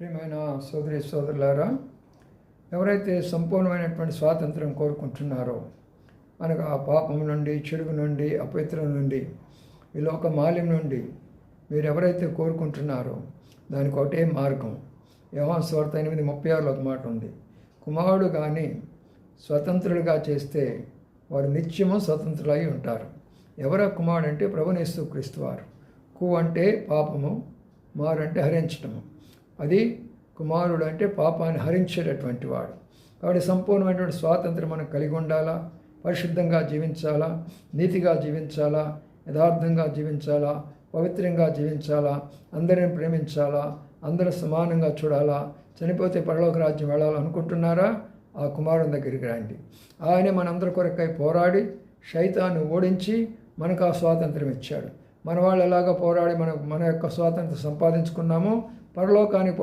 ప్రియమైన సోదరి సోదరులారా, ఎవరైతే సంపూర్ణమైనటువంటి స్వాతంత్రం కోరుకుంటున్నారో, అనగా పాపం నుండి, చెడుగు నుండి, అపవిత్రం నుండి, ఈ లోక మాలిన్యం నుండి మీరు ఎవరైతే కోరుకుంటున్నారో దానికి ఒకటే మార్గం. యోహాను సువార్త 8:36 ఒక మాట ఉంది. కుమారుడు కానీ స్వతంత్రులుగా చేస్తే వారు నిత్యము స్వతంత్రులై ఉంటారు. ఎవరా కుమారుడు అంటే ప్రభువైన యేసుక్రీస్తు వారు. కు అంటే పాపము, మారు అంటే హరించటము. అది కుమారుడు అంటే పాపాన్ని హరించేటటువంటి వాడు. కాబట్టి సంపూర్ణమైనటువంటి స్వాతంత్రం మనం కలిగి ఉండాలా, పరిశుద్ధంగా జీవించాలా, నీతిగా జీవించాలా, యథార్థంగా జీవించాలా, పవిత్రంగా జీవించాలా, అందరిని ప్రేమించాలా, అందరూ సమానంగా చూడాలా, చనిపోతే పరలోక రాజ్యం వెళ్ళాలనుకుంటున్నారా? ఆ కుమారుని దగ్గరికి రండి. ఆయనే మనందరి కొరకై పోరాడి శైతాన్ని ఓడించి మనకు ఆ స్వాతంత్రం ఇచ్చాడు. మన వాళ్ళు ఎలాగ పోరాడి మన యొక్క స్వాతంత్రం సంపాదించుకున్నామో పరలోకానికి